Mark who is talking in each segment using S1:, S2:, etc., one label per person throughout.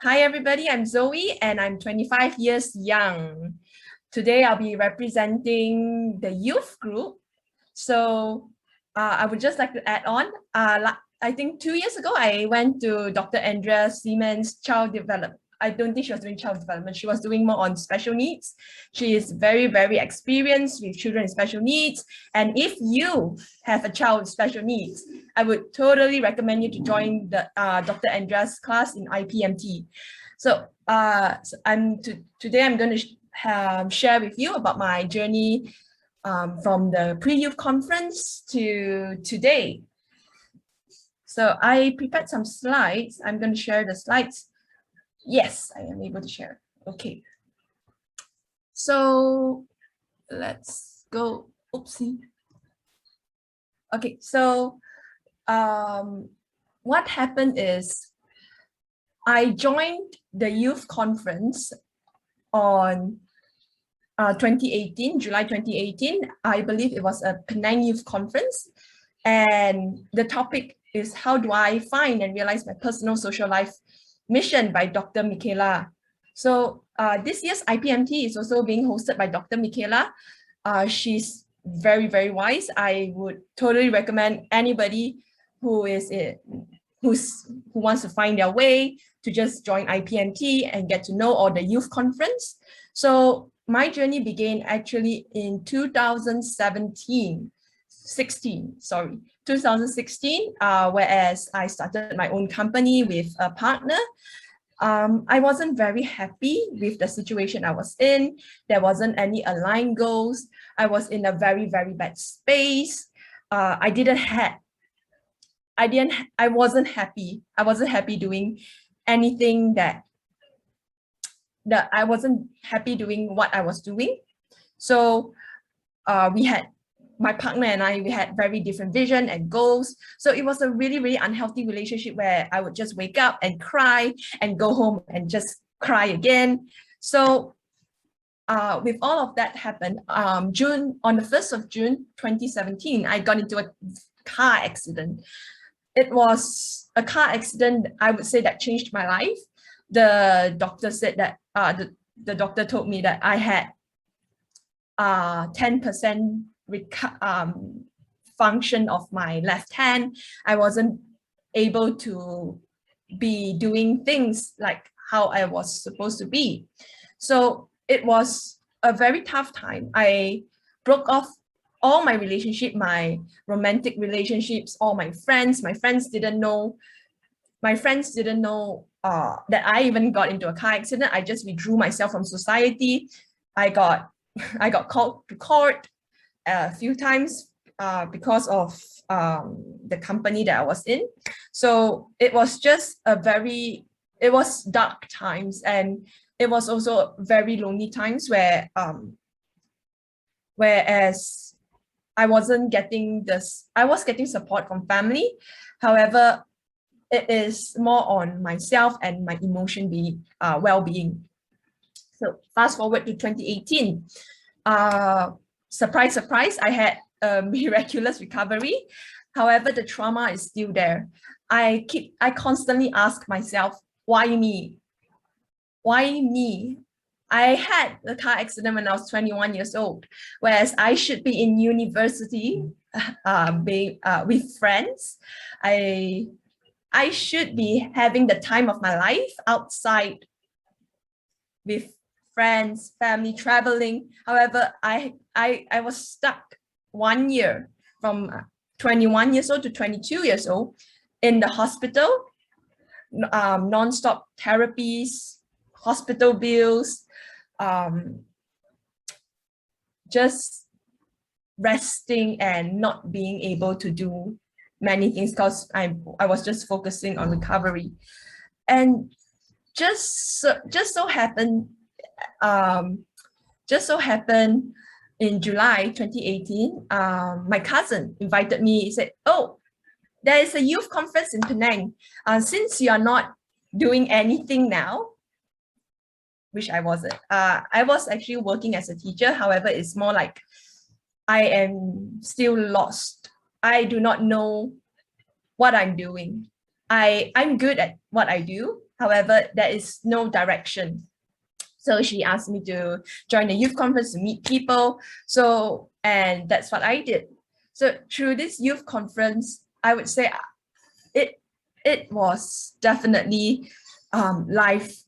S1: Hi everybody, I'm Zoe and I'm 25 years young. Today I'll be representing the youth group. So I would just like to add on, I think 2 years ago, I went to Dr. Andrea Siemens child development. I don't think she was doing child development. She was doing more on special needs. She is very, very experienced with children with special needs. And if you have a child with special needs, I would totally recommend you to join the Dr. Andrea's class in IPMT. So, today I'm going to share with you about my journey from the pre-youth conference to today. So I prepared some slides. I'm going to share the slides. Yes, I am able to share. Okay. So let's go. Oopsie. Okay, so what happened is I joined the youth conference on 2018, July 2018. I believe it was a Penang youth conference. And the topic is how do I find and realize my personal social life mission by Dr. Michaela. So this year's IPMT is also being hosted by Dr. Michaela. She's very, very wise. I would totally recommend anybody who wants to find their way to just join IPMT and get to know all the youth conference. So my journey began actually in 2016, whereas I started my own company with a partner. I wasn't very happy with the situation I was in. There wasn't any aligned goals. I was in a very, very bad space. I wasn't happy. I wasn't happy doing anything that I wasn't happy doing what I was doing. So my partner and I, we had very different vision and goals. So it was a really, really unhealthy relationship where I would just wake up and cry and go home and just cry again. So with all of that happened, on the 1st of June, 2017, I got into a car accident. It was a car accident, I would say, that changed my life. The doctor said that, the doctor told me that I had 10% function of my left hand. I wasn't able to be doing things like how I was supposed to be. So it was a very tough time. I broke off all my relationship, my romantic relationships, all my friends. My friends didn't know that I even got into a car accident. I just withdrew myself from society. I got called to court a few times because of the company that I was in. So it was just it was dark times, and it was also very lonely times where whereas I was getting support from family. However, it is more on myself and my well-being. So fast forward to 2018. Surprise, surprise, I had a miraculous recovery. However, the trauma is still there. I constantly ask myself, why me? Why me? I had a car accident when I was 21 years old, whereas I should be in university with friends. I should be having the time of my life outside with friends, family, traveling. However, I was stuck 1 year from 21 years old to 22 years old in the hospital, non-stop therapies, hospital bills, just resting and not being able to do many things because I was just focusing on recovery. And just so happened in July 2018, my cousin invited me. He said, oh, there is a youth conference in Penang. Since you are not doing anything now, which I wasn't. I was actually working as a teacher. However, it's more like I am still lost. I do not know what I'm doing. I'm good at what I do. However, there is no direction. So she asked me to join the youth conference to meet people. So, and that's what I did. So through this youth conference, I would say it was definitely life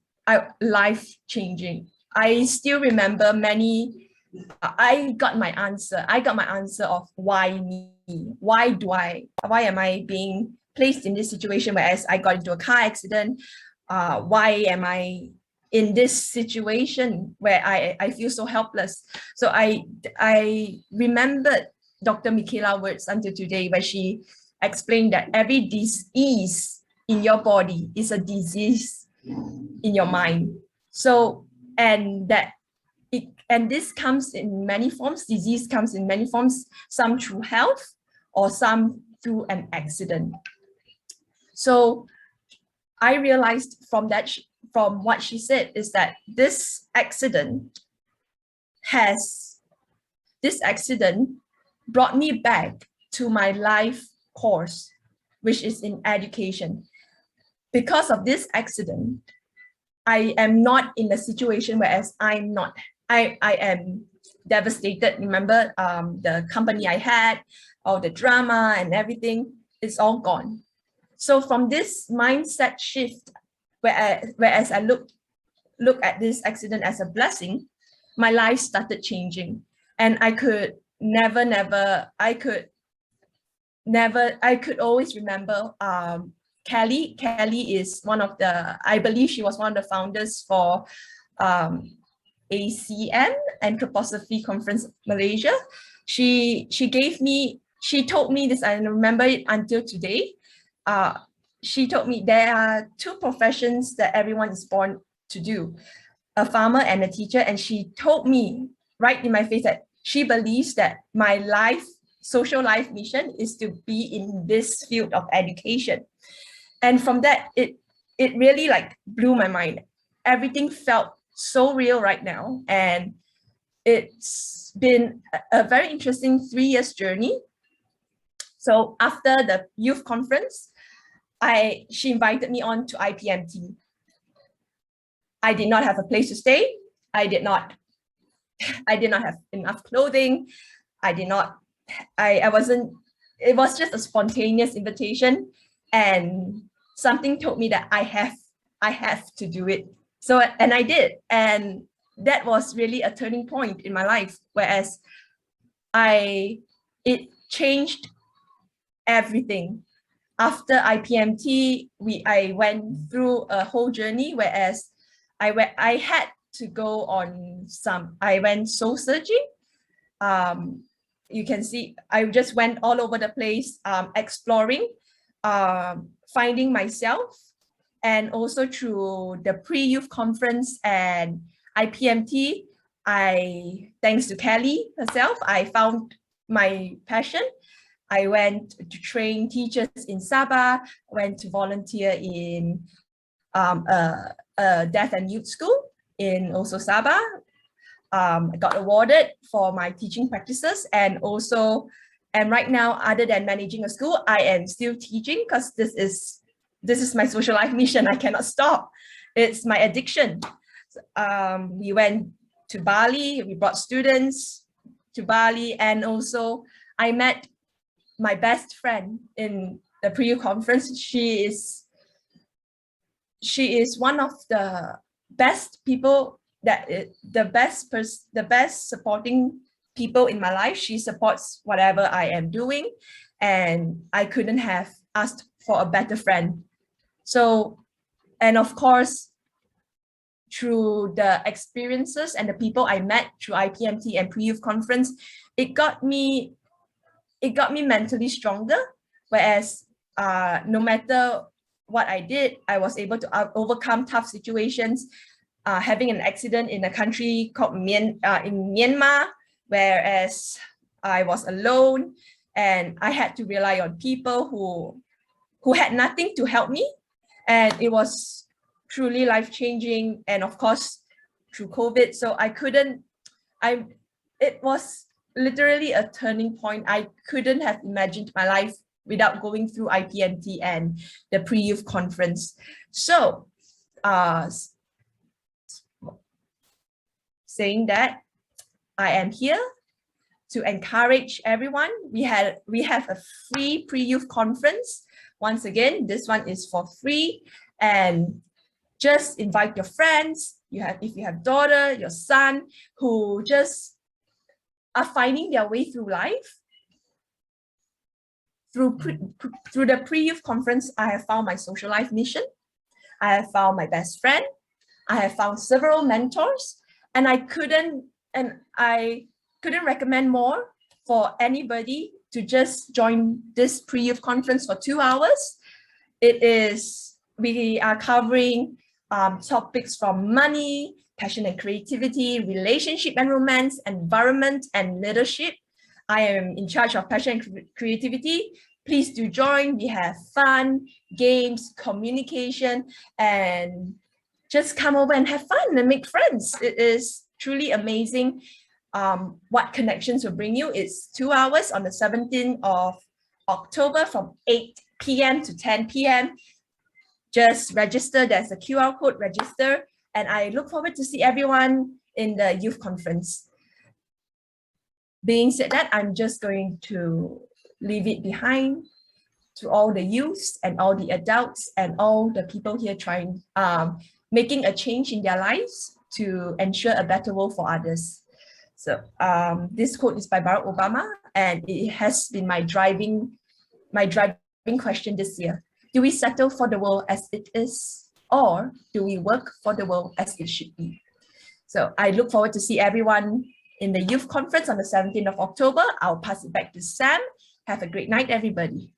S1: changing. I still remember many. I got my answer. I got my answer of why me? Why am I being placed in this situation? Whereas I got into a car accident. Why am I in this situation where I feel so helpless? So I remembered Dr. Michaela's words until today, where she explained that every disease in your body is a disease in your mind. So, and this comes in many forms. Disease comes in many forms, some through health or some through an accident. So I realized from what she said is that this accident brought me back to my life course, which is in education. Because of this accident, I am not in a situation whereas I am devastated. Remember, the company I had, all the drama and everything, it's all gone. So from this mindset shift, whereas I look at this accident as a blessing, my life started changing. And I could always remember Kelly. Kelly is one of the, I believe she was one of the founders for ACM, Anthroposophy Conference Malaysia. She told me this, I remember it until today. She told me there are two professions that everyone is born to do, a farmer and a teacher. And she told me right in my face that she believes that my social life mission is to be in this field of education. And from that, it really like blew my mind. Everything felt so real right now. And it's been a very interesting 3 years journey. So after the youth conference, she invited me on to IPMT. I did not have a place to stay. I did not have enough clothing. It was just a spontaneous invitation, and something told me that I have to do it. So, and I did. And that was really a turning point in my life, whereas it changed everything. After IPMT, I went through a whole journey, whereas I had to go on I went soul searching. You can see, I just went all over the place, exploring, finding myself. And also through the pre-youth conference and IPMT, thanks to Kelly herself, I found my passion. I went to train teachers in Sabah, went to volunteer in a deaf and mute school in also Sabah. I got awarded for my teaching practices, and right now, other than managing a school, I am still teaching because this is my social life mission. I cannot stop. It's my addiction. We went to Bali. We brought students to Bali, and also I met my best friend in the pre-U conference. She is one of the best people, the best supporting people in my life. She supports whatever I am doing, and I couldn't have asked for a better friend. So, and of course, through the experiences and the people I met through IPMT and pre-youth conference, it got me mentally stronger. Whereas no matter what I did, I was able to overcome tough situations. Having an accident in a country called in Myanmar, whereas I was alone and I had to rely on people who had nothing to help me. And it was truly life-changing. And of course, through COVID, so it was literally a turning point. I couldn't have imagined my life without going through IPMT and the pre-youth conference. So saying that I am here to encourage everyone. We have a free pre-youth conference. Once again, this one is for free, and just invite your friends. If you have daughter, your son who just are finding their way through life. Through the pre-youth conference, I have found my social life mission. I have found my best friend. I have found several mentors, and I couldn't recommend more for anybody to just join this pre-youth conference for 2 hours. We are covering topics from money, passion and creativity, relationship and romance, environment and leadership. I am in charge of passion and creativity. Please do join. We have fun, games, communication, and just come over and have fun and make friends. It is truly amazing what connections will bring you. It's 2 hours on the 17th of October from 8 p.m. to 10 p.m. Just register. There's a QR code, register. And I look forward to see everyone in the youth conference. Being said that, I'm just going to leave it behind to all the youths and all the adults and all the people here trying, making a change in their lives to ensure a better world for others. So this quote is by Barack Obama, and it has been my driving question this year. Do we settle for the world as it is, or do we work for the world as it should be? So I look forward to see everyone in the youth conference on the 17th of October. I'll pass it back to Sam. Have a great night, everybody.